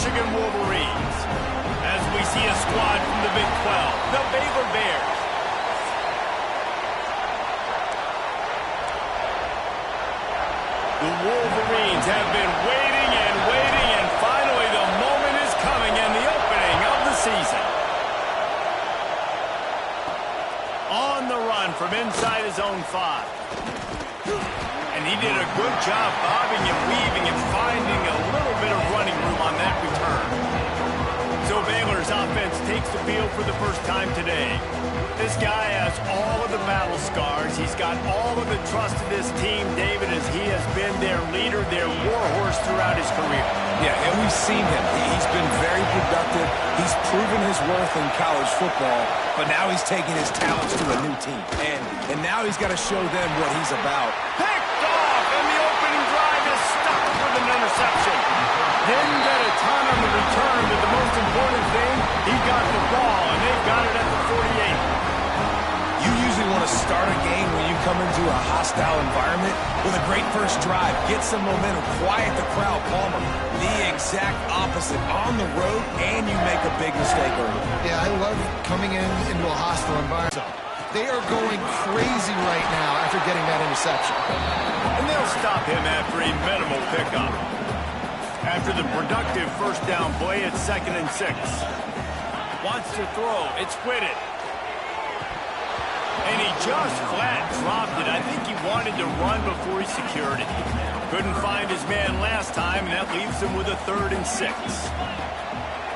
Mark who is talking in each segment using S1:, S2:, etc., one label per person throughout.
S1: Michigan Wolverines. As we see a squad from the Big 12, the Baylor Bears. The Wolverines have been waiting and waiting, and finally the moment is coming in the opening of the season. On the run from inside his own 5. And he did a good job bobbing and weaving and finding a little bit of running room on that return. So Baylor's offense takes the field for the first time today. This guy has all of the battle scars. He's got all of the trust of this team, David, as he has been their leader, their warhorse throughout his career.
S2: Yeah, and we've seen him. He's been very productive. He's proven his worth in college football, but now he's taking his talents to a new team. And now he's got to show them what he's about.
S1: Picked off, and the opening drive is stopped with an interception. Didn't get a ton on the return, but the most important thing, he got the ball, and they've got it at the 48.
S2: You usually want to start a game when you come into a hostile environment with a great first drive, get some momentum, quiet the crowd. Palmer, the exact opposite. On the road, and you make a big mistake early.
S3: Yeah, I love coming into a hostile environment. They are going crazy right now after getting that interception.
S1: And they'll stop him after a minimal pickup. After the productive first down play, it's 2nd and 6. Wants to throw. It's Whitted. And he just flat dropped it. I think he wanted to run before he secured it. Couldn't find his man last time, and that leaves him with a 3rd and 6.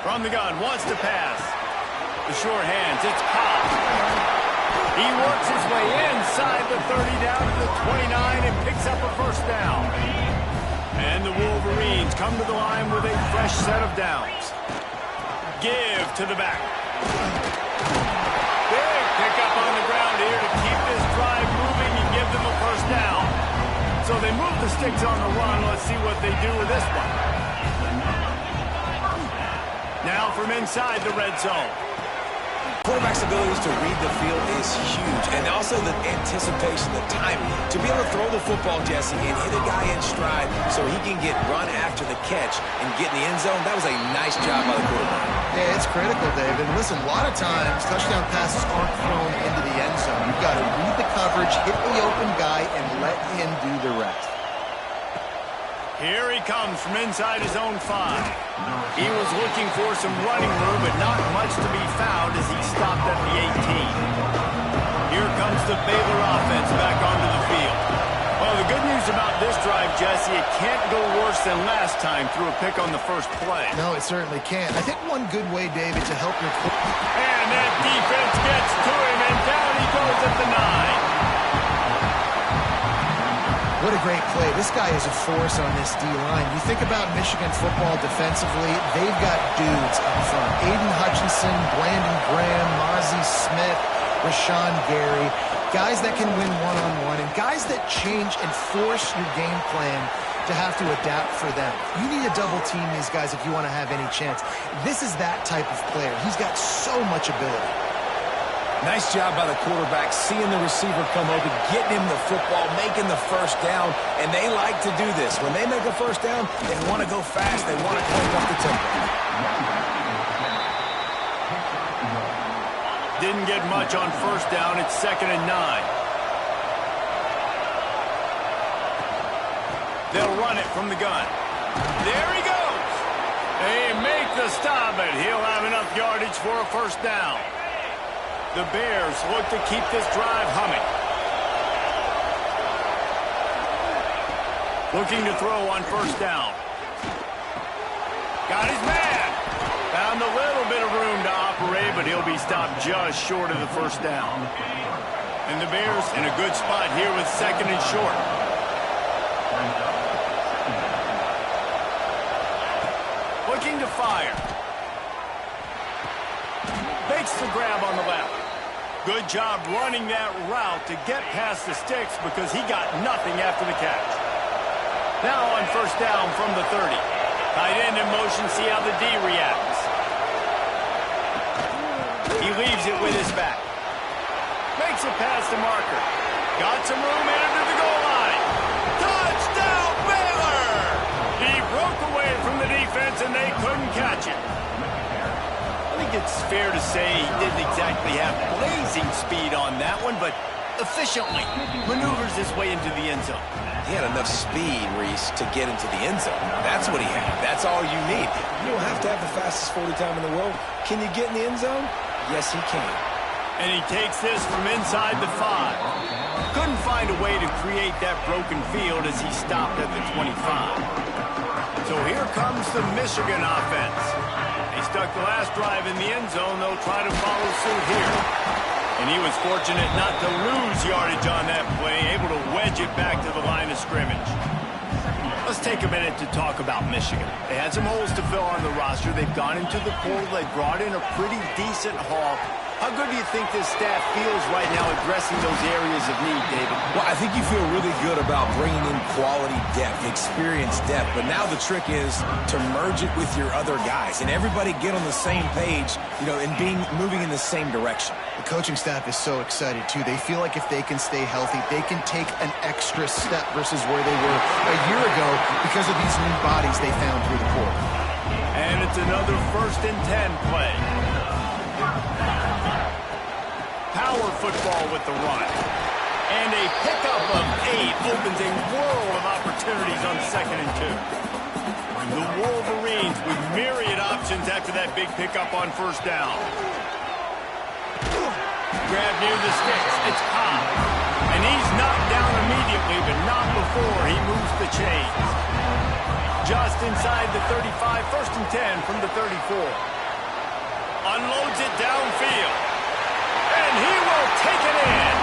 S1: From the gun, wants to pass. The short hands, it's Cobb. He works his way inside the 30 down to the 29 and picks up a first down. And the Wolverines come to the line with a fresh set of downs. Give to the back. Big pickup on the ground here to keep this drive moving and give them a first down. So they move the sticks on the run. Let's see what they do with this one. Now from inside the red zone.
S2: Quarterback's abilities to read the field is huge, and also the anticipation, the timing. To be able to throw the football, Jesse, and hit a guy in stride so he can get run after the catch and get in the end zone, that was a nice job by the quarterback.
S3: Yeah, it's critical, David. Listen, a lot of times, touchdown passes aren't thrown into the end zone. You've got to read the coverage, hit the open guy, and let him do the rest.
S1: Here he comes from inside his own 5. He was looking for some running room, but not much to be found as he stopped at the 18. Here comes the Baylor offense back onto the field. Well, the good news about this drive, Jesse, it can't go worse than last time through a pick on the first play.
S3: No, it certainly can't. I think one good way, David, to help your...
S1: And that defense gets to him, and down he goes at the 9.
S3: What a great play. This guy is a force on this D-line. You think about Michigan football defensively, they've got dudes up front. Aiden Hutchinson, Brandon Graham, Mozzie Smith, Rashawn Gary. Guys that can win one-on-one and guys that change and force your game plan to have to adapt for them. You need to double team these guys if you want to have any chance. This is that type of player. He's got so much ability.
S2: Nice job by the quarterback, seeing the receiver come open, getting him the football, making the first down, and they like to do this. When they make a first down, they want to go fast, they want to crank up the tempo.
S1: Didn't get much on first down. It's 2nd and 9. They'll run it from the gun. There he goes. They make the stop, but he'll have enough yardage for a first down. The Bears look to keep this drive humming. Looking to throw on first down. Got his man. Found a little bit of room to operate, but he'll be stopped just short of the first down. And the Bears in a good spot here with 2nd and short. Looking to fire. Makes the grab on the left. Good job running that route to get past the sticks because he got nothing after the catch. Now on first down from the 30. Tight end in motion, see how the D reacts. He leaves it with his back. Makes a pass to Marker. Got some room, headed to the goal line. Touchdown, Baylor! He broke away from the defense offense, and they couldn't catch it. I think it's fair to say he didn't exactly have blazing speed on that one, but efficiently maneuvers his way into the end zone.
S2: He had enough speed, Reese, to get into the end zone. That's what he had. That's all you need. You don't have to have the fastest 40 time in the world. Can you get in the end zone? Yes, he can.
S1: And he takes this from inside the 5. Couldn't find a way to create that broken field as he stopped at the 25. So here comes the Michigan offense. They stuck the last drive in the end zone. They'll try to follow suit here. And he was fortunate not to lose yardage on that play, able to wedge it back to the line of scrimmage. Let's take a minute to talk about Michigan. They had some holes to fill on the roster. They've gone into the portal. They brought in a pretty decent haul. How good do you think this staff feels right now addressing those areas of need, David?
S2: Well, I think you feel really good about bringing in quality depth, experience depth. But now the trick is to merge it with your other guys and everybody get on the same page, and moving in the same direction.
S3: The coaching staff is so excited, too. They feel like if they can stay healthy, they can take an extra step versus where they were a year ago because of these new bodies they found through the portal.
S1: And it's another 1st and 10 play. Power football with the run. And a pickup of 8 opens a world of opportunities on 2nd and 2. The Wolverines with myriad options after that big pickup on 1st down. Grab near the sticks. It's Cobb. And he's knocked down immediately, but not before he moves the chains. Just inside the 35, 1st and 10 from the 34. Unloads it downfield. And he will take it in.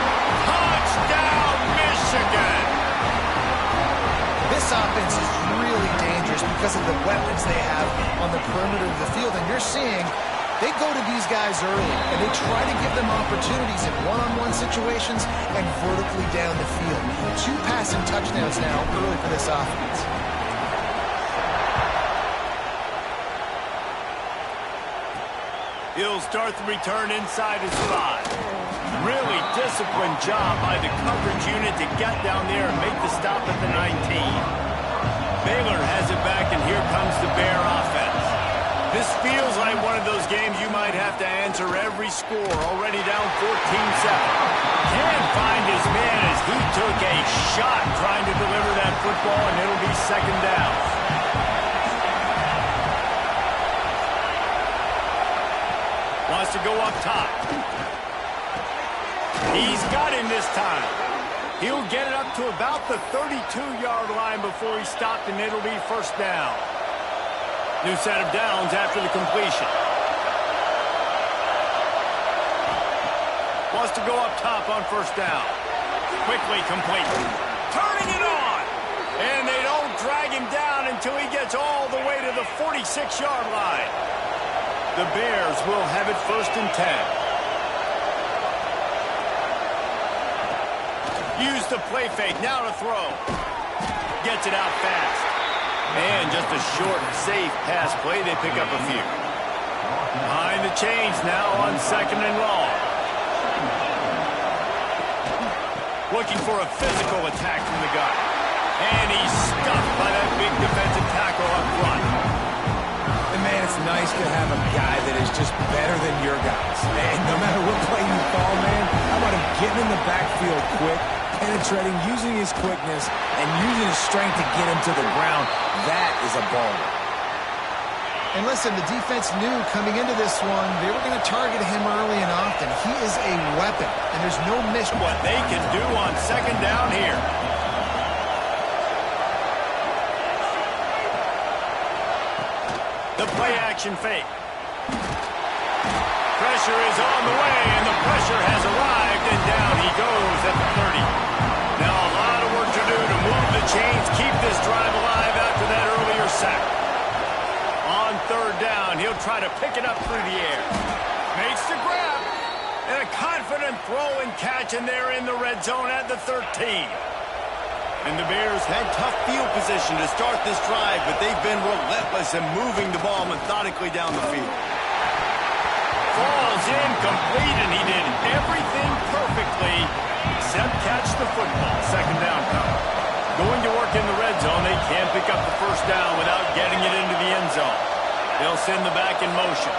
S1: Touchdown, Michigan.
S3: This offense is really dangerous because of the weapons they have on the perimeter of the field. And you're seeing they go to these guys early, and they try to give them opportunities in one-on-one situations and vertically down the field. 2 passing touchdowns now early for this offense.
S1: He'll start the return inside his 5. Really disciplined job by the coverage unit to get down there and make the stop at the 19. Baylor has it back, and here comes the Bear offense. This feels like one of those games you might have to answer every score, already down 14-7. Can't find his man as he took a shot trying to deliver that football, and it'll be 2nd down. Wants to go up top. He's got him this time. He'll get it up to about the 32-yard line before he stopped, and it'll be 1st down. New set of downs after the completion. Wants to go up top on 1st down. Quickly complete. Turning it on. And they don't drag him down until he gets all the way to the 46-yard line. The Bears will have it 1st and 10. Use the play fake, now to throw. Gets it out fast. And just a short, safe pass play, they pick up a few. Behind the chains now on 2nd and long. Looking for a physical attack from the guy. And he's stuffed by that big defensive tackle up front.
S2: And man, it's nice to have a guy that is just better than your guys. And no matter what play you call, man, how about him getting in the backfield quick, penetrating, using his quickness, and using his strength to get him to the ground. That is a baller.
S3: And listen, the defense knew coming into this one, they were going to target him early and often. He is a weapon, and there's no mission.
S1: What they can do on 2nd down here. The play-action fake. Pressure is on the way, and the pressure has arrived, and down he goes at the 30. Now a lot of work to do to move the chains, keep this drive alive after that earlier sack. On 3rd down, he'll try to pick it up through the air. Makes the grab, and a confident throw and catch, and they're in the red zone at the 13. And the Bears had tough field position to start this drive, but they've been relentless in moving the ball methodically down the field. Falls incomplete, and he did everything perfectly except catch the football. 2nd down cover. Going to work in the red zone, they can't pick up the 1st down without getting it into the end zone. They'll send the back in motion.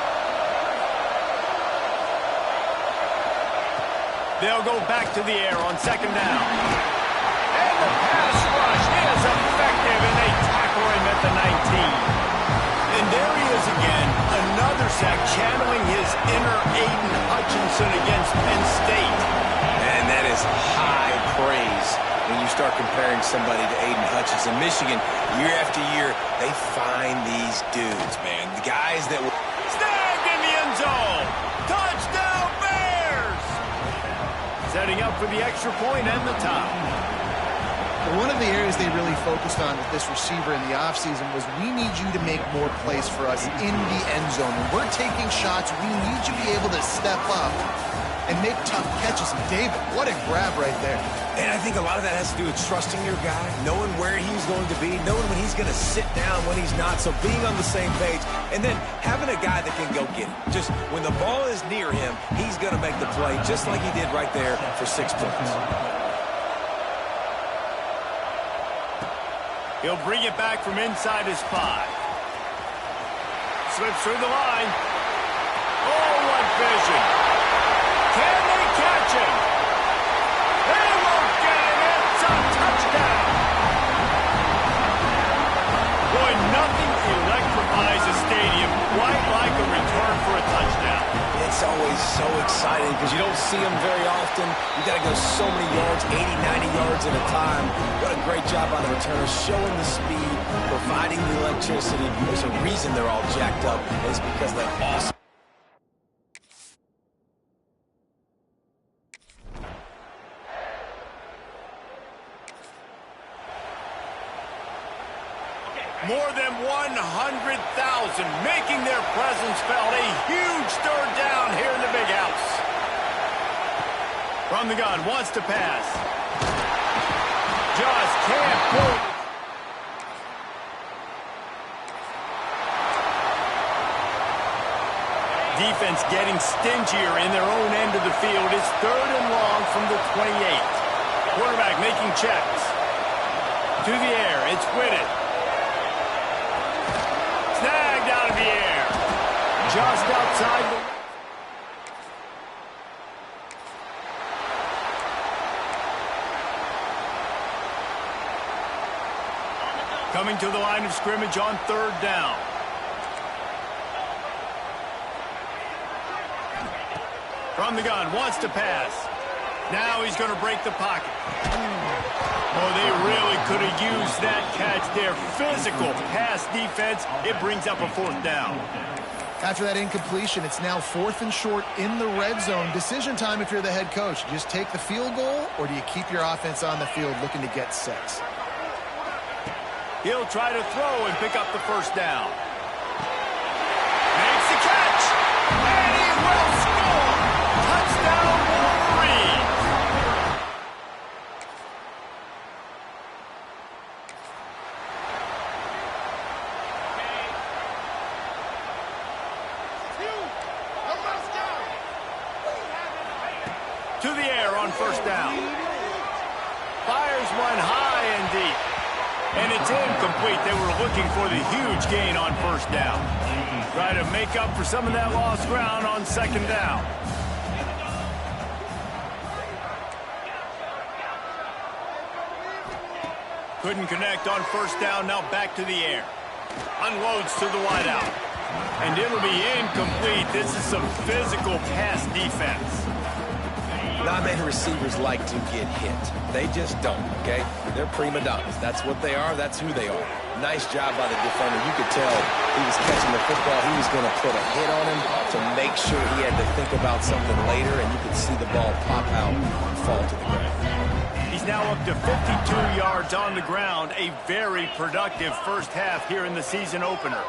S1: They'll go back to the air on second down. And the pass rush is effective, and they tackle him at the 19. And there he is again, another sack, channeling his inner Aiden Hutchinson against Penn State.
S2: And that is high praise when you start comparing somebody to Aiden Hutchinson. Michigan, year after year, they find these dudes, man. The guys that were...
S1: Snagged in the end zone. Touchdown, Bears! Setting up for the extra point and the tie.
S3: One of the areas they really focused on with this receiver in the offseason was we need you to make more plays for us in the end zone. When we're taking shots, we need you to be able to step up and make tough catches. And David, what a grab right there.
S2: And I think a lot of that has to do with trusting your guy, knowing where he's going to be, knowing when he's going to sit down, when he's not, so being on the same page, and then having a guy that can go get it. Just when the ball is near him, he's going to make the play, just like he did right there for 6 points.
S1: He'll bring it back from inside his 5. Slips through the line. Oh, what vision. Can they catch him? They won't get him. It's a touchdown. Boy, nothing electrifies a stadium quite like a return for a touchdown.
S2: It's always so exciting because you don't see them very often. You got to go so many yards, 80, 90 yards at a time. What a great job by the returner, showing the speed, providing the electricity. There's a reason they're all jacked up, and it's because they're awesome.
S1: More than 100,000 making their presence felt. A huge third down here in the big house. From the gun, wants to pass. Just can't pull. Defense getting stingier in their own end of the field. It's 3rd and long from the 28. Quarterback making checks. To the air, it's Whitted. Snagged out of the air. Just outside the... Coming to the line of scrimmage on 3rd down. From the gun, wants to pass. Now he's going to break the pocket. Oh, they really could have used that catch there. Physical pass defense. It brings up a 4th down.
S3: After that incompletion, it's now 4th and short in the red zone. Decision time if you're the head coach. Just take the field goal, or do you keep your offense on the field looking to get 6?
S1: He'll try to throw and pick up the 1st down. Makes the catch. And he will score. Touchdown, Wolverines. To the air on 1st down. Fires one high and deep. And it's incomplete. They were looking for the huge gain on 1st down. Try to make up for some of that lost ground on 2nd down. Couldn't connect on 1st down. Now back to the air. Unloads to the wideout. And it'll be incomplete. This is some physical pass defense.
S2: Not many receivers like to get hit. They just don't, okay? They're prima donnas. That's what they are. That's who they are. Nice job by the defender. You could tell he was catching the football. He was going to put a hit on him to make sure he had to think about something later, and you could see the ball pop out and fall to the ground.
S1: He's now up to 52 yards on the ground. A very productive first half here in the season opener.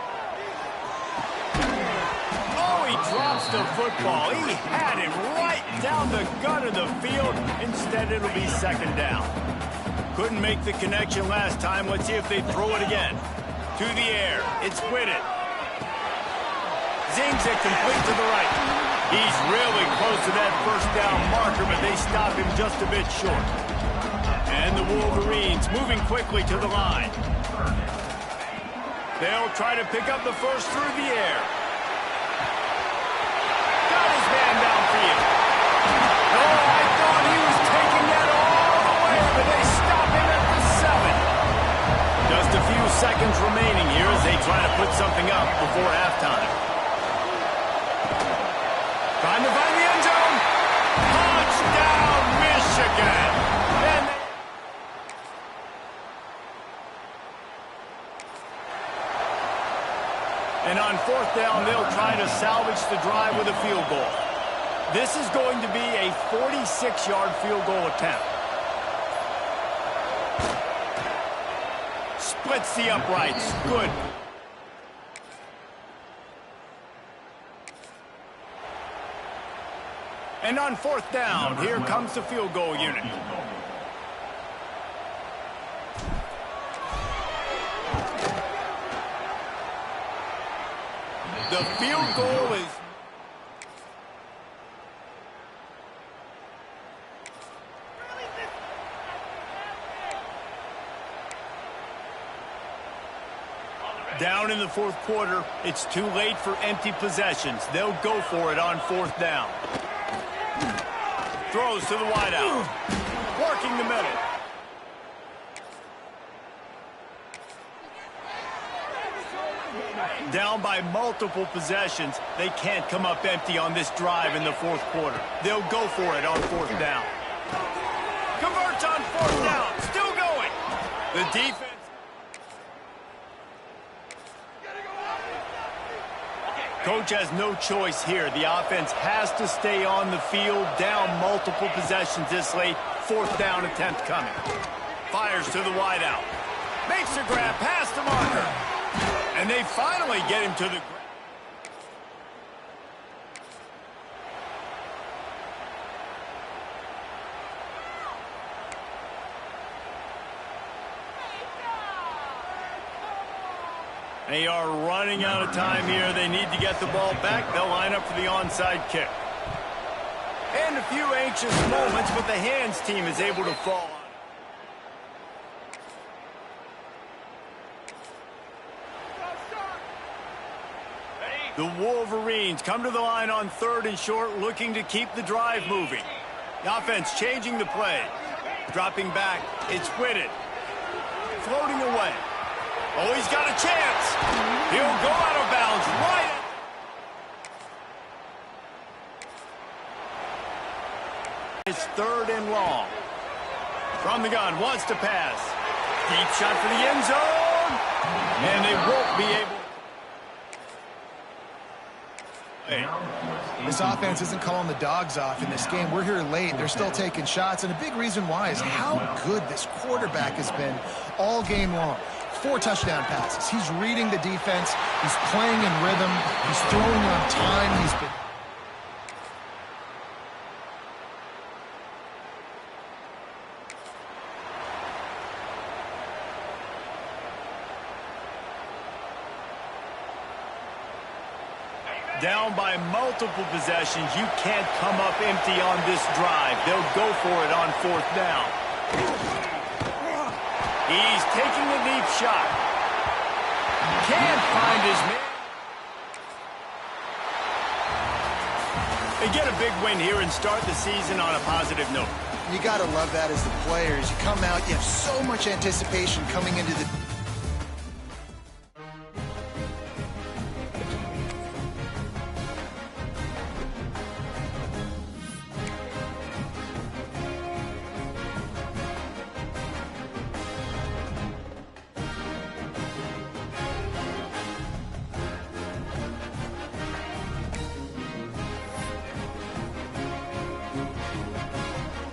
S1: He drops the football. He had him right down the gut of the field. Instead, it'll be 2nd down. Couldn't make the connection last time. Let's see if they throw it again. To the air. It's Whitted. Zings it complete to the right. He's really close to that 1st down marker, but they stop him just a bit short. And the Wolverines moving quickly to the line. They'll try to pick up the first through the air. Got his man downfield. Oh, I thought he was taking that all the way, but they stop him at the 7. Just a few seconds remaining here as they try to put something up before halftime. Trying to find the end zone. Touchdown, Michigan. And on 4th down, they'll try to salvage the drive with a field goal. This is going to be a 46-yard field goal attempt. Splits the uprights. Good. And on 4th down, here comes the field goal unit. The field goal is... Down in the 4th quarter, it's too late for empty possessions. They'll go for it on 4th down. Throws to the wideout. Working the middle. Down by multiple possessions, they can't come up empty on this drive in the 4th quarter. They'll go for it on 4th down. Converts on 4th down. Still going. The defense. Coach has no choice here. The offense has to stay on the field, down multiple possessions this late. 4th down attempt coming. Fires to the wideout. Makes the grab past the marker. And they finally get him to the ground. They are running out of time here. They need to get the ball back. They'll line up for the onside kick. And a few anxious moments, but the hands team is able to fall on it. The Wolverines come to the line on 3rd and short, looking to keep the drive moving. The offense changing the play. Dropping back. It's Whitted. Floating away. Oh, he's got a chance. He'll go out of bounds right. It's 3rd and long. From the gun, wants to pass. Deep shot for the end zone. And they won't be able.
S3: This offense isn't calling the dogs off in this game. We're here late. They're still taking shots. And a big reason why is how good this quarterback has been all game long. 4 touchdown passes. He's reading the defense. He's playing in rhythm. He's throwing on time. He's been...
S1: Down by multiple possessions. You can't come up empty on this drive. They'll go for it on 4th down. He's taking a deep shot. Can't find his man. They get a big win here and start the season on a positive note.
S3: You got to love that as the players. You come out, you have so much anticipation coming into the...